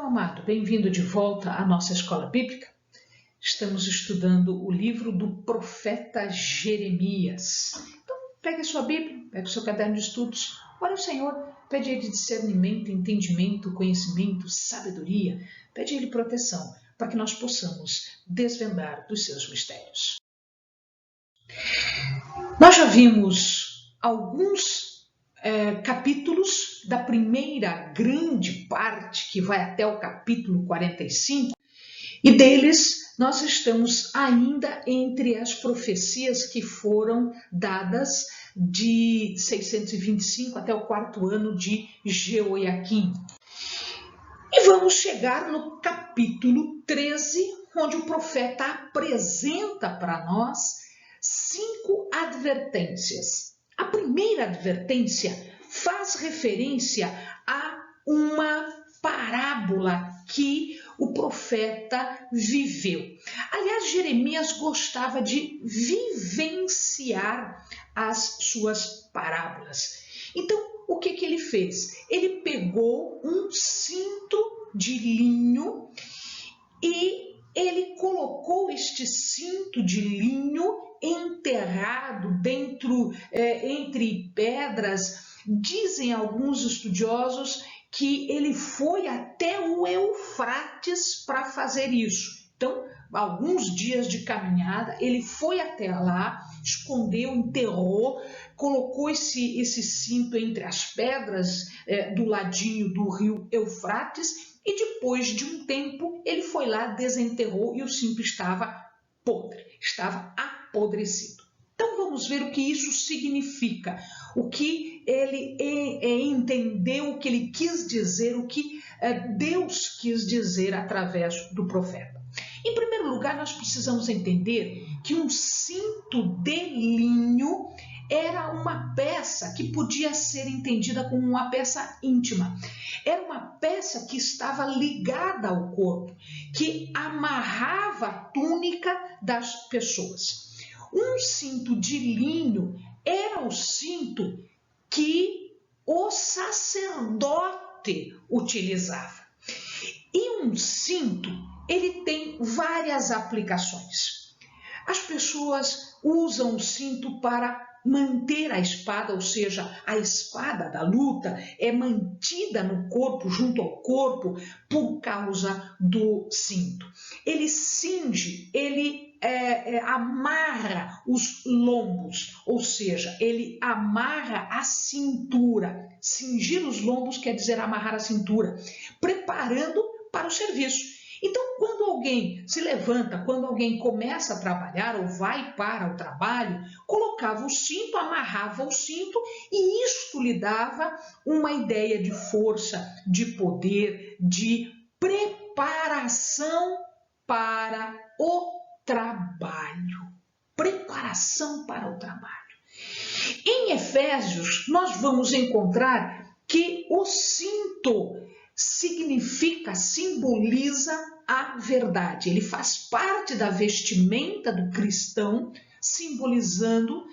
amado, bem-vindo de volta à nossa escola bíblica. Estamos estudando o livro do profeta Jeremias. Então, pegue a sua Bíblia, pegue o seu caderno de estudos, ore ao Senhor, pede a Ele discernimento, entendimento, conhecimento, sabedoria, pede a Ele proteção, para que nós possamos desvendar dos seus mistérios. Nós já vimos alguns capítulos da primeira grande parte, que vai até o capítulo 45, e deles nós estamos ainda entre as profecias que foram dadas de 625 até o 4º ano de Jeoiaquim. E vamos chegar no capítulo 13, onde o profeta apresenta para nós 5 advertências. A primeira advertência faz referência a uma parábola que o profeta viveu. Aliás, Jeremias gostava de vivenciar as suas parábolas. Então, o que ele fez? Ele pegou um cinto de linho e ele colocou este cinto de linho enterrado dentro, entre pedras. Dizem alguns estudiosos que ele foi até o Eufrates para fazer isso. Então, alguns dias de caminhada, ele foi até lá, escondeu, enterrou, colocou esse cinto entre as pedras do ladinho do rio Eufrates e depois de um tempo ele foi lá, desenterrou e o cinto estava podre, estava apodrecido. Então vamos ver o que isso significa, o que ele entendeu, o que ele quis dizer, o que Deus quis dizer através do profeta. Em primeiro lugar, nós precisamos entender que um cinto de linho era uma peça que podia ser entendida como uma peça íntima. Era uma peça que estava ligada ao corpo, que amarrava a túnica das pessoas. Um cinto de linho era o cinto que o sacerdote utilizava. E um cinto, ele tem várias aplicações. As pessoas usam o cinto para manter a espada, ou seja, a espada da luta é mantida no corpo, junto ao corpo, por causa do cinto. Ele cinge, ele amarra os lombos, ou seja, ele amarra a cintura. Cingir os lombos quer dizer amarrar a cintura, preparando para o serviço. Então, quando alguém se levanta, quando alguém começa a trabalhar ou vai para o trabalho, colocava o cinto, amarrava o cinto e isto lhe dava uma ideia de força, de poder, de preparação para o trabalho. Preparação para o trabalho. Em Efésios, nós vamos encontrar que o cinto simboliza a verdade. Ele faz parte da vestimenta do cristão, simbolizando,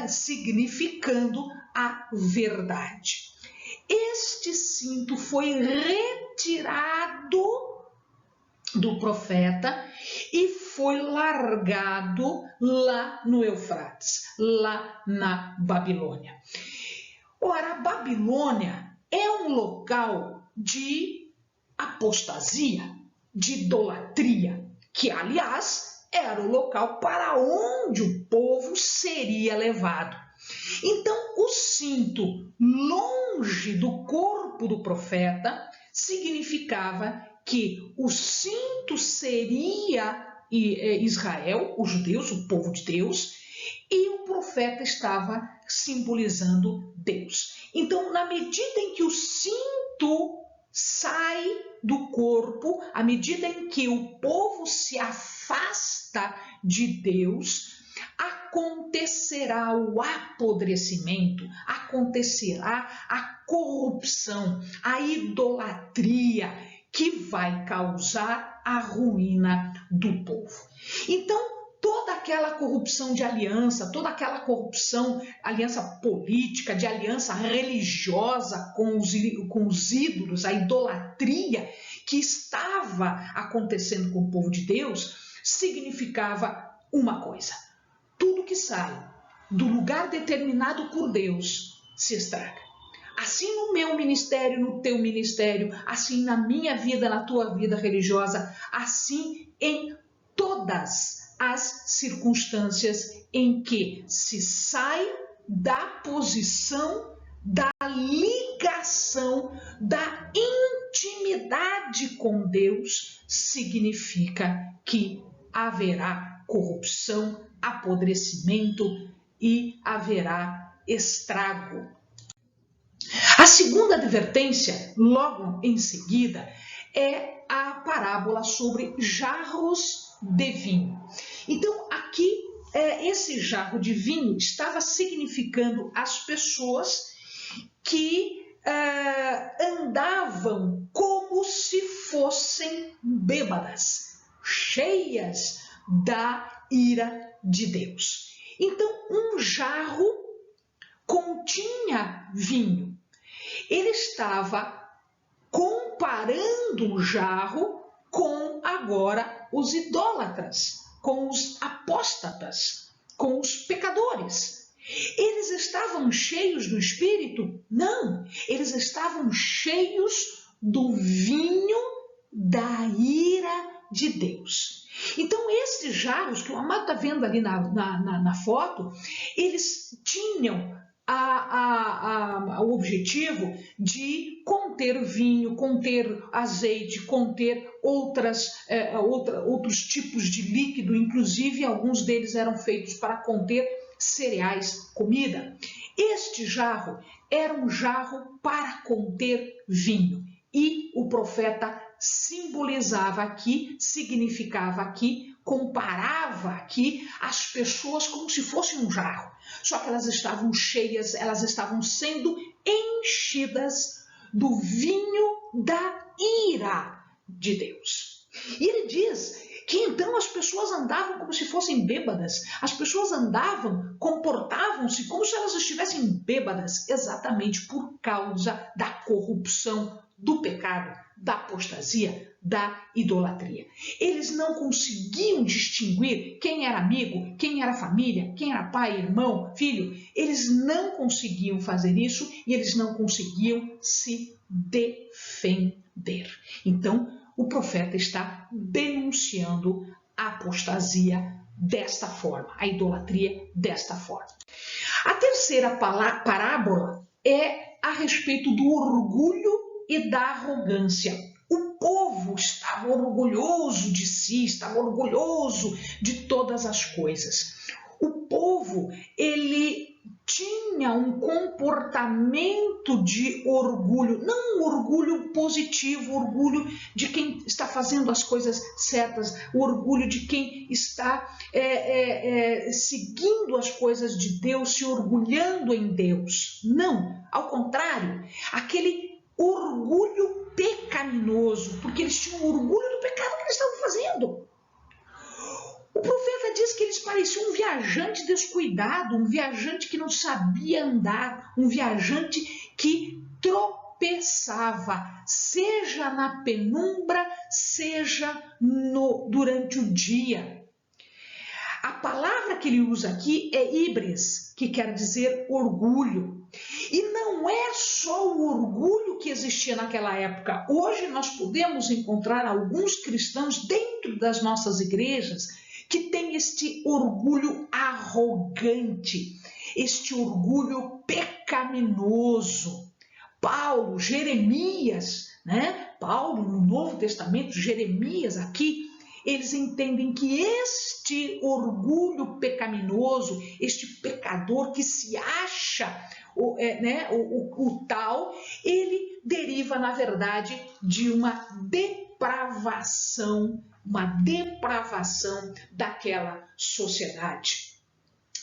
significando a verdade. Este cinto foi retirado do profeta e foi largado lá no Eufrates, lá na Babilônia. Ora, a Babilônia é um local de apostasia, de idolatria, que, aliás, era o local para onde o povo seria levado. Então, o cinto longe do corpo do profeta significava que o cinto seria Israel, os judeus, o povo de Deus, e o profeta estava simbolizando Deus. Então, na medida em que o cinto sai do corpo, à medida em que o povo se afasta de Deus, acontecerá o apodrecimento, acontecerá a corrupção, a idolatria, que vai causar a ruína do povo. Então, toda aquela corrupção de aliança, toda aquela corrupção, aliança política, de aliança religiosa com os ídolos, a idolatria que estava acontecendo com o povo de Deus significava uma coisa: tudo que sai do lugar determinado por Deus se estraga. Assim no meu ministério, no teu ministério, assim na minha vida, na tua vida religiosa, assim em todas as circunstâncias em que se sai da posição, da ligação, da intimidade com Deus, significa que haverá corrupção, apodrecimento e haverá estrago. A segunda advertência, logo em seguida, é a parábola sobre jarros de vinho. Então, aqui, esse jarro de vinho estava significando as pessoas que andavam como se fossem bêbadas, cheias da ira de Deus. Então, um jarro continha vinho. Ele estava comparando o jarro com agora os idólatras, com os apóstatas, com os pecadores. Eles estavam cheios do Espírito? Não, eles estavam cheios do vinho da ira de Deus. Então, esses jarros que o amado está vendo ali na foto, eles tinham o objetivo de conter vinho, conter azeite, conter outros tipos de líquido, inclusive alguns deles eram feitos para conter cereais, comida. Este jarro era um jarro para conter vinho e o profeta simbolizava aqui, significava aqui, comparava aqui as pessoas como se fosse um jarro. Só que elas estavam cheias, elas estavam sendo enchidas do vinho da ira de Deus. E ele diz que então as pessoas andavam como se fossem bêbadas, as pessoas andavam, comportavam-se como se elas estivessem bêbadas, exatamente por causa da corrupção, do pecado, da apostasia, da idolatria. Eles não conseguiam distinguir quem era amigo, quem era família, quem era pai, irmão, filho. Eles não conseguiam fazer isso e eles não conseguiam se defender. Então, o profeta está denunciando a apostasia desta forma, a idolatria desta forma. A terceira parábola é a respeito do orgulho e da arrogância. O povo estava orgulhoso de si, estava orgulhoso de todas as coisas. O povo, ele tinha um comportamento de orgulho, não um orgulho positivo, orgulho de quem está fazendo as coisas certas, o orgulho de quem está seguindo as coisas de Deus, se orgulhando em Deus. Não, ao contrário, aquele orgulho pecaminoso, porque eles tinham orgulho do pecado que eles estavam fazendo. O profeta diz que eles pareciam um viajante descuidado, um viajante que não sabia andar, um viajante que tropeçava, seja na penumbra, seja durante o dia. A palavra que ele usa aqui é híbris, que quer dizer orgulho. E não é só o orgulho que existia naquela época. Hoje nós podemos encontrar alguns cristãos dentro das nossas igrejas que têm este orgulho arrogante, este orgulho pecaminoso. Paulo, Jeremias, Paulo no Novo Testamento, Jeremias aqui, eles entendem que este orgulho pecaminoso, este pecador que se acha o tal, ele deriva, na verdade, de uma depravação daquela sociedade.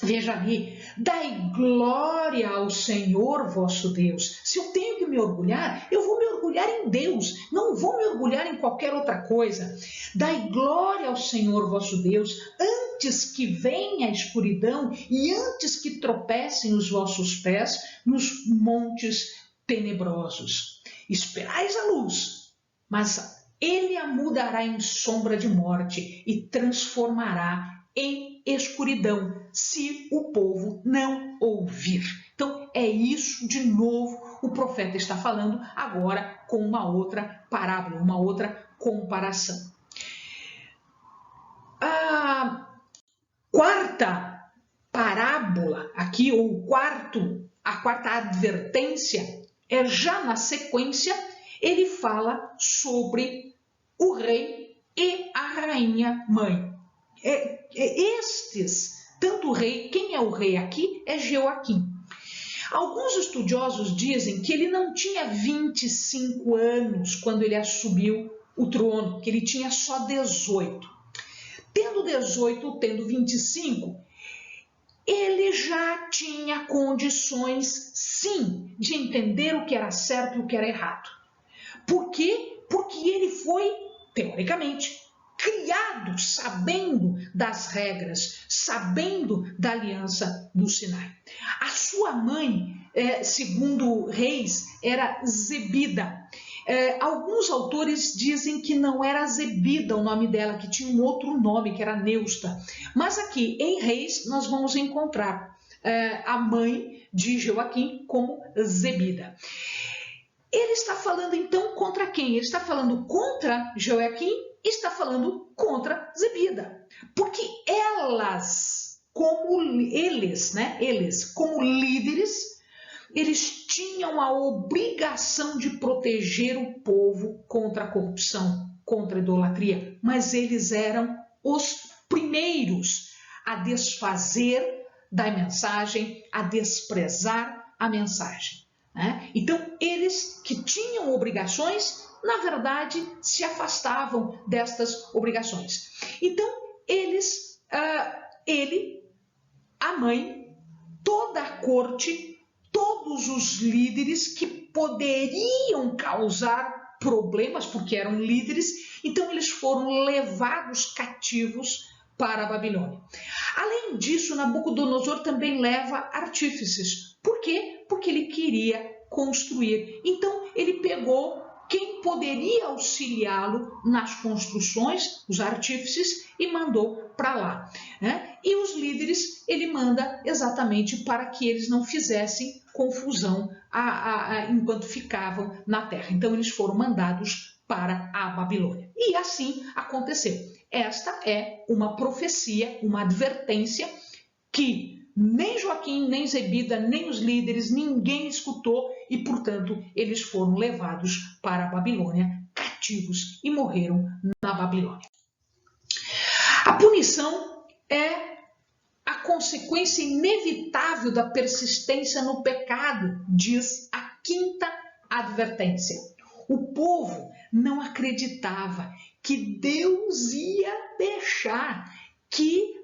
Veja ali, dai glória ao Senhor vosso Deus. Se eu tenho que me orgulhar, eu vou me orgulhar em Deus, não vou me orgulhar em qualquer outra coisa. Dai glória ao Senhor vosso Deus, antes que venha a escuridão e antes que tropecem os vossos pés nos montes tenebrosos. Esperais a luz, mas ele a mudará em sombra de morte e transformará em escuridão, se o povo não ouvir. Então, é isso, de novo, o profeta está falando agora com uma outra parábola, uma outra comparação. A quarta parábola aqui, ou a quarta advertência, é já na sequência, ele fala sobre o rei e a rainha mãe. Tanto o rei, quem é o rei aqui é Jeoaquim. Alguns estudiosos dizem que ele não tinha 25 anos quando ele assumiu o trono, que ele tinha só 18. Tendo 18 ou tendo 25, ele já tinha condições, sim, de entender o que era certo e o que era errado. Por quê? Porque ele foi, teoricamente, criado sabendo das regras, sabendo da aliança do Sinai. A sua mãe, segundo Reis, era Zebida. Alguns autores dizem que não era Zebida o nome dela, que tinha um outro nome, que era Neusta. Mas aqui, em Reis, nós vamos encontrar a mãe de Jeoaquim como Zebida. Ele está falando então contra quem? Ele está falando contra Jeoaquim e está falando contra Zebida. Porque eles, como líderes, eles tinham a obrigação de proteger o povo contra a corrupção, contra a idolatria, mas eles eram os primeiros a desfazer da mensagem, a desprezar a mensagem. Então, eles que tinham obrigações, na verdade, se afastavam destas obrigações. Então, a mãe, toda a corte, todos os líderes que poderiam causar problemas, porque eram líderes, então eles foram levados cativos para a Babilônia. Além disso, Nabucodonosor também leva artífices. Por quê? Porque ele queria construir. Então, ele pegou quem poderia auxiliá-lo nas construções, os artífices, e mandou para lá. E os líderes ele manda exatamente para que eles não fizessem confusão enquanto ficavam na terra. Então, eles foram mandados para a Babilônia. E assim aconteceu. Esta é uma profecia, uma advertência que nem Joaquim, nem Zebida, nem os líderes, ninguém escutou e, portanto, eles foram levados para a Babilônia, cativos, e morreram na Babilônia. A punição é a consequência inevitável da persistência no pecado, diz a quinta advertência. O povo não acreditava que Deus ia deixar que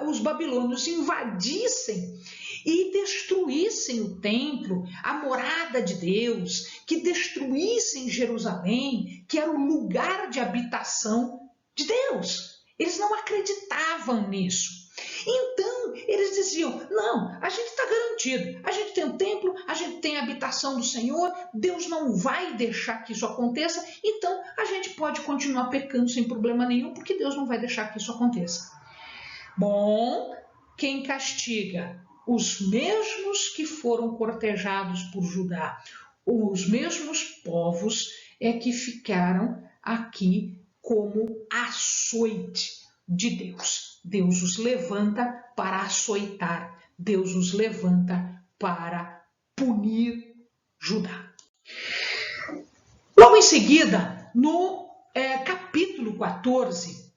os babilônios invadissem e destruíssem o templo, a morada de Deus, que destruíssem Jerusalém, que era o lugar de habitação de Deus. Eles não acreditavam nisso. Então, eles diziam, não, a gente está garantido, a gente tem o templo, a gente tem a habitação do Senhor, Deus não vai deixar que isso aconteça, então a gente pode continuar pecando sem problema nenhum, porque Deus não vai deixar que isso aconteça. Bom, quem castiga? Os mesmos que foram cortejados por Judá, os mesmos povos é que ficaram aqui como açoite de Deus. Deus os levanta para açoitar, Deus os levanta para punir Judá. Logo em seguida, no capítulo 14,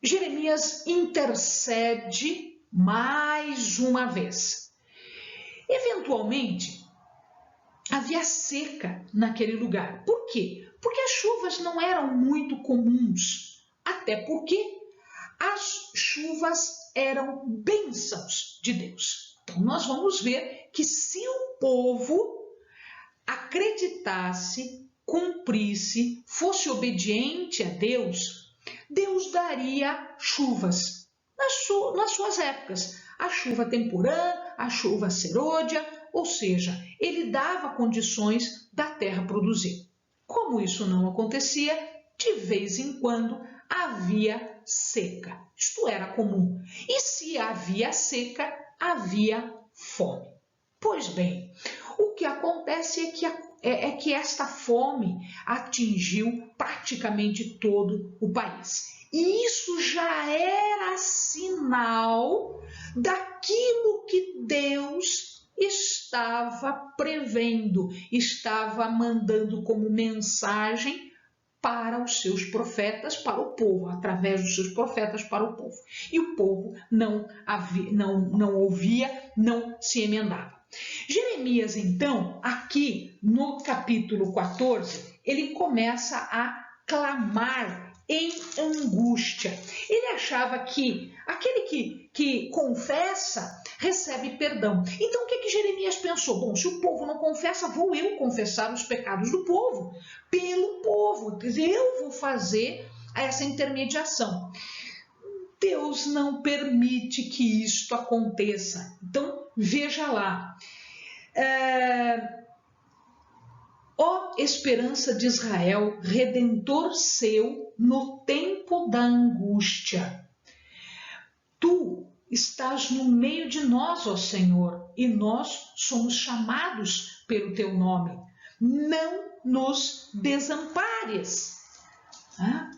Jeremias intercede mais uma vez. Eventualmente, havia seca naquele lugar. Por quê? Porque as chuvas não eram muito comuns, até porque as chuvas eram bênçãos de Deus. Então, nós vamos ver que se o povo acreditasse, cumprisse, fosse obediente a Deus, Deus daria chuvas nas suas épocas. A chuva temporã, a chuva serôdia, ou seja, ele dava condições da terra produzir. Como isso não acontecia, de vez em quando havia seca. Isto era comum. E se havia seca, havia fome. Pois bem, o que acontece é que esta fome atingiu praticamente todo o país. E isso já era sinal daquilo que Deus estava prevendo, estava mandando como mensagem para os seus profetas, para o povo, através dos seus profetas para o povo. E o povo não ouvia, não se emendava. Jeremias, então, aqui no capítulo 14, ele começa a clamar em angústia. Ele achava que aquele que confessa recebe perdão. Então, o que Jeremias pensou? Bom, se o povo não confessa, vou eu confessar os pecados do povo, pelo povo. Quer dizer, eu vou fazer essa intermediação. Deus não permite que isto aconteça. Então, veja lá. Ó esperança de Israel, redentor seu no tempo da angústia. Tu estás no meio de nós, ó Senhor, e nós somos chamados pelo teu nome. Não nos desampares.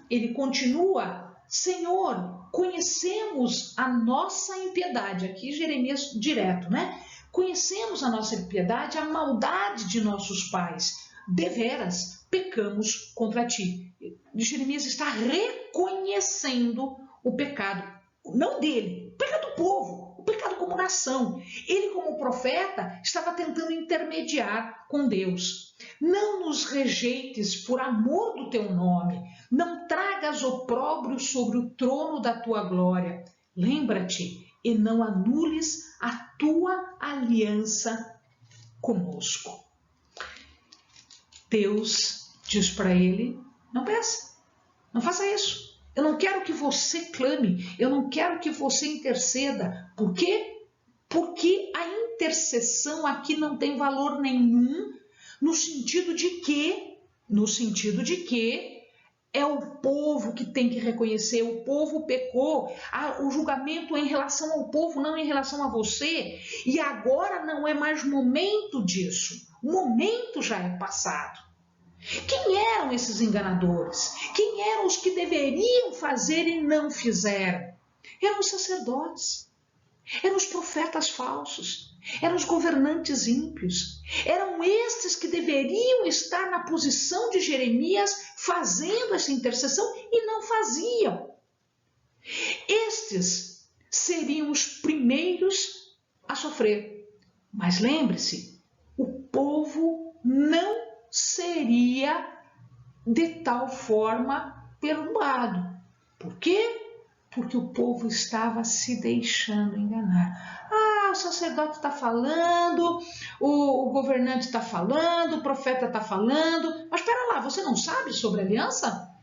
Ele continua, Senhor, conhecemos a nossa impiedade. Aqui Jeremias direto, né? Conhecemos a nossa impiedade, a maldade de nossos pais. Deveras pecamos contra ti. Jeremias está reconhecendo o pecado, não dele, o pecado do povo, o pecado como nação. Ele, como profeta, estava tentando intermediar com Deus. Não nos rejeites por amor do teu nome, não tragas opróbrio sobre o trono da tua glória. Lembra-te e não anules a tua aliança conosco. Deus diz para ele, não peça, não faça isso. Eu não quero que você clame, eu não quero que você interceda. Por quê? Porque a intercessão aqui não tem valor nenhum, no sentido de que é o povo que tem que reconhecer, o povo pecou, o julgamento é em relação ao povo, não em relação a você, e agora não é mais momento disso, o momento já é passado. Quem eram esses enganadores? Quem eram os que deveriam fazer e não fizeram? Eram os sacerdotes, eram os profetas falsos, eram os governantes ímpios, eram estes que deveriam estar na posição de Jeremias fazendo essa intercessão e não faziam. Estes seriam os primeiros a sofrer. Mas lembre-se, o povo não seria de tal forma perdoado. Por quê? Porque o povo estava se deixando enganar. O sacerdote está falando, o governante está falando, o profeta está falando, mas espera lá, você não sabe sobre a aliança?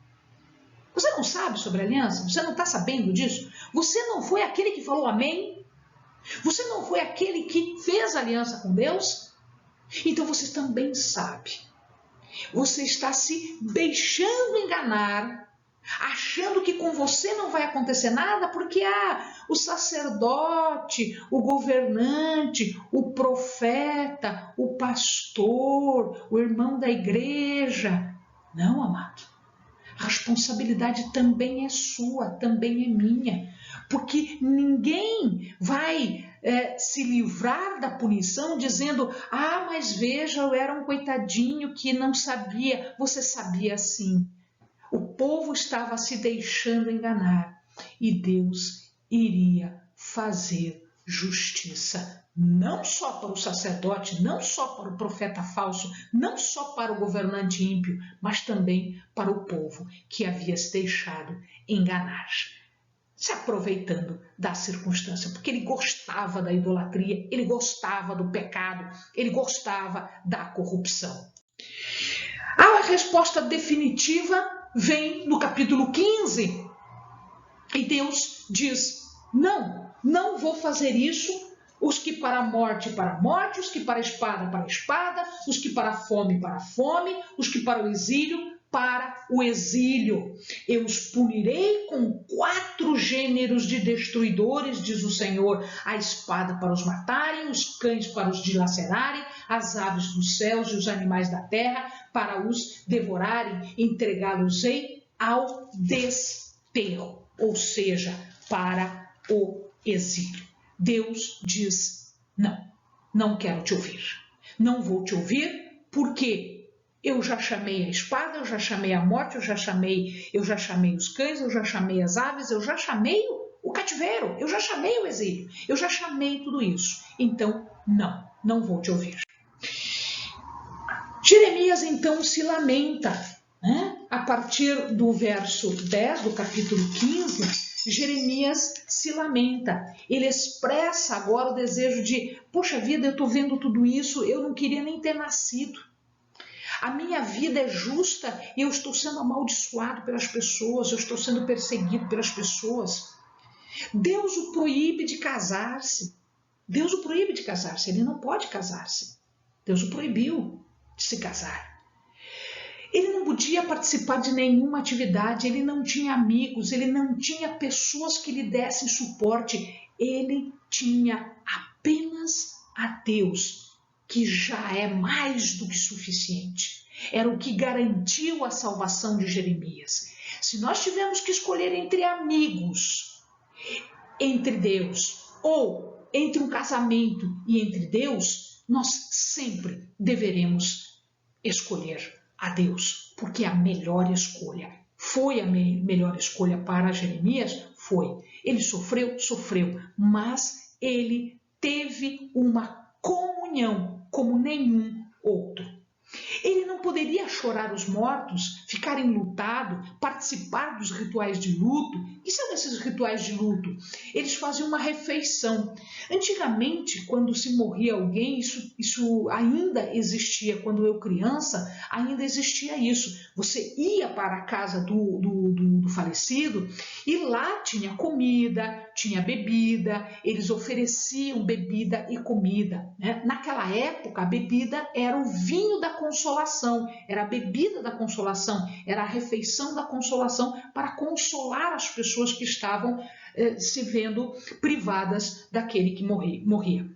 Você não sabe sobre a aliança? Você não está sabendo disso? Você não foi aquele que falou amém? Você não foi aquele que fez aliança com Deus? Então você também sabe. Você está se deixando enganar, achando que com você não vai acontecer nada, porque o sacerdote, o governante, o profeta, o pastor, o irmão da igreja. Não, amado. A responsabilidade também é sua, também é minha, porque ninguém vai se livrar da punição dizendo, mas veja, eu era um coitadinho que não sabia. Você sabia sim. O povo estava se deixando enganar e Deus iria fazer justiça, não só para o sacerdote, não só para o profeta falso, não só para o governante ímpio, mas também para o povo que havia se deixado enganar, se aproveitando da circunstância, porque ele gostava da idolatria, ele gostava do pecado, ele gostava da corrupção. A resposta definitiva vem no capítulo 15, e Deus diz, não vou fazer isso, Os que para a morte, os que para a espada, os que para a fome, os que para o exílio. Eu os punirei com 4 gêneros de destruidores, diz o Senhor: a espada para os matarem, os cães para os dilacerarem, as aves dos céus e os animais da terra para os devorarem, entregá-los-ei ao desterro, ou seja, para o exílio. Deus diz: não quero te ouvir, não vou te ouvir, porque eu já chamei a espada, eu já chamei a morte, eu já chamei os cães, eu já chamei as aves, eu já chamei o cativeiro, eu já chamei o exílio, eu já chamei tudo isso. Então, não vou te ouvir. Jeremias então se lamenta, né? A partir do verso 10 do capítulo 15, Jeremias se lamenta. Ele expressa agora o desejo de: poxa vida, eu estou vendo tudo isso, eu não queria nem ter nascido. A minha vida é justa e eu estou sendo amaldiçoado pelas pessoas, eu estou sendo perseguido pelas pessoas. Deus o proíbe de casar-se. Deus o proíbe de casar-se, ele não pode casar-se. Deus o proibiu de se casar. Ele não podia participar de nenhuma atividade, ele não tinha amigos, ele não tinha pessoas que lhe dessem suporte. Ele tinha apenas a Deus, que já é mais do que suficiente. Era o que garantiu a salvação de Jeremias. Se nós tivermos que escolher entre amigos, entre Deus, ou entre um casamento e entre Deus, nós sempre deveremos escolher a Deus, porque a melhor escolha. Foi a melhor escolha para Jeremias? Foi. Ele sofreu, mas ele teve uma comunhão como nenhum outro. Ele não poderia chorar os mortos, ficar enlutado, participar dos rituais de luto. E são esses rituais de luto? Eles faziam uma refeição. Antigamente, quando se morria alguém, isso ainda existia. Quando eu criança, ainda existia isso. Você ia para a casa do falecido e lá tinha comida, tinha bebida, eles ofereciam bebida e comida, né? Naquela época, a bebida era o vinho da consolação, era a bebida da consolação, era a refeição da consolação para consolar as pessoas que estavam se vendo privadas daquele que morria.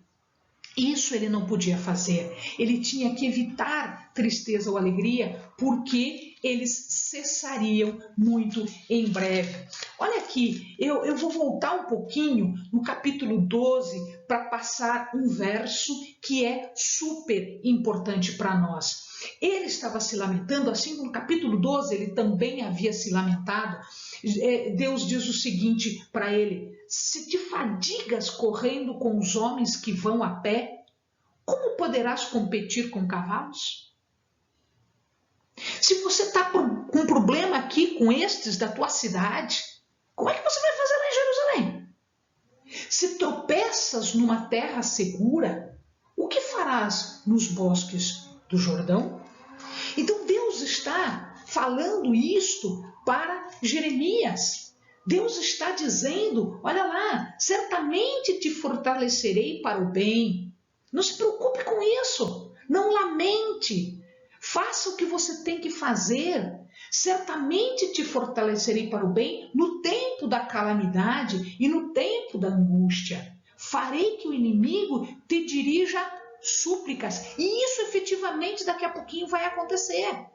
Isso ele não podia fazer, ele tinha que evitar tristeza ou alegria, porque eles cessariam muito em breve. Olha aqui, eu vou voltar um pouquinho no capítulo 12 para passar um verso que é super importante para nós. Ele estava se lamentando, assim como no capítulo 12 ele também havia se lamentado. Deus diz o seguinte para ele: se te fadigas correndo com os homens que vão a pé, como poderás competir com cavalos? Se você está com um problema aqui com estes da tua cidade, como é que você vai fazer lá em Jerusalém? Se tropeças numa terra segura, o que farás nos bosques do Jordão? Então Deus está falando isto para Jeremias. Deus está dizendo: olha lá, certamente te fortalecerei para o bem. Não se preocupe com isso, não lamente. Faça o que você tem que fazer. Certamente te fortalecerei para o bem no tempo da calamidade e no tempo da angústia. Farei que o inimigo te dirija súplicas. E isso efetivamente daqui a pouquinho vai acontecer.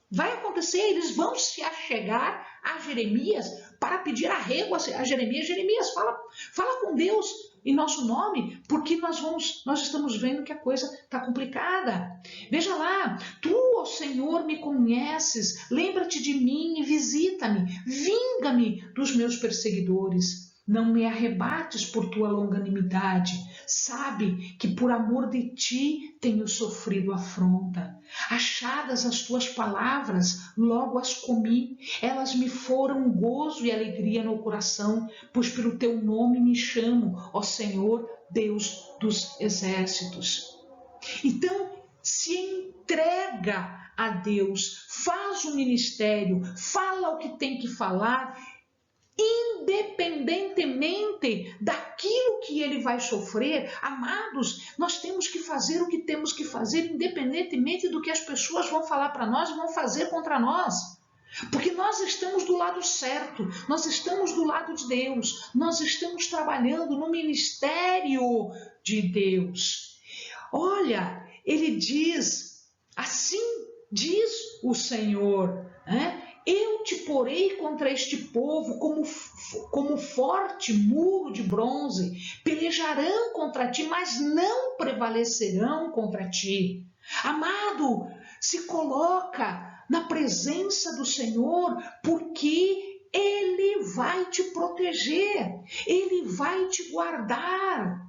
Vai acontecer, eles vão se achegar a Jeremias para pedir arrego a Jeremias. Jeremias, fala com Deus em nosso nome, porque nós estamos vendo que a coisa está complicada. Veja lá, tu, ó Senhor, me conheces, lembra-te de mim e visita-me, vinga-me dos meus perseguidores. Não me arrebates por tua longanimidade. Sabe que por amor de ti tenho sofrido afronta. Achadas as tuas palavras, logo as comi. Elas me foram gozo e alegria no coração, pois pelo teu nome me chamo, ó Senhor, Deus dos exércitos. Então, se entrega a Deus, faz o ministério, fala o que tem que falar, independentemente daquilo que ele vai sofrer. Amados, nós temos que fazer o que temos que fazer, independentemente do que as pessoas vão falar para nós e vão fazer contra nós. Porque nós estamos do lado certo, nós estamos do lado de Deus, nós estamos trabalhando no ministério de Deus. Olha, ele diz, assim diz o Senhor, né? Eu te porei contra este povo como forte muro de bronze. Pelejarão contra ti, mas não prevalecerão contra ti. Amado, se coloca na presença do Senhor, porque Ele vai te proteger, Ele vai te guardar.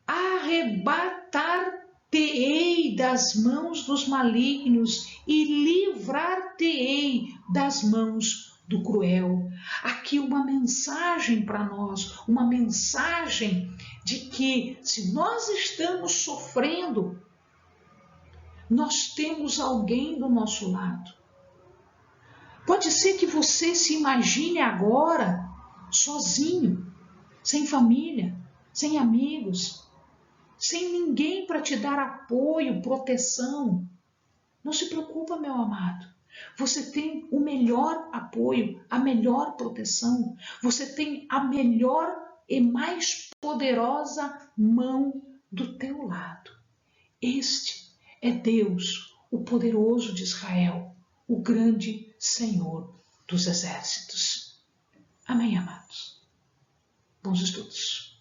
Arrebatar-te-ei das mãos dos malignos e livrar-te-ei das mãos do cruel. Aqui uma mensagem para nós, uma mensagem de que se nós estamos sofrendo, nós temos alguém do nosso lado. Pode ser que você se imagine agora sozinho, sem família, sem amigos, sem ninguém para te dar apoio, proteção. Não se preocupa, meu amado. Você tem o melhor apoio, a melhor proteção. Você tem a melhor e mais poderosa mão do teu lado. Este é Deus, o poderoso de Israel, o grande Senhor dos exércitos. Amém, amados? Bons estudos.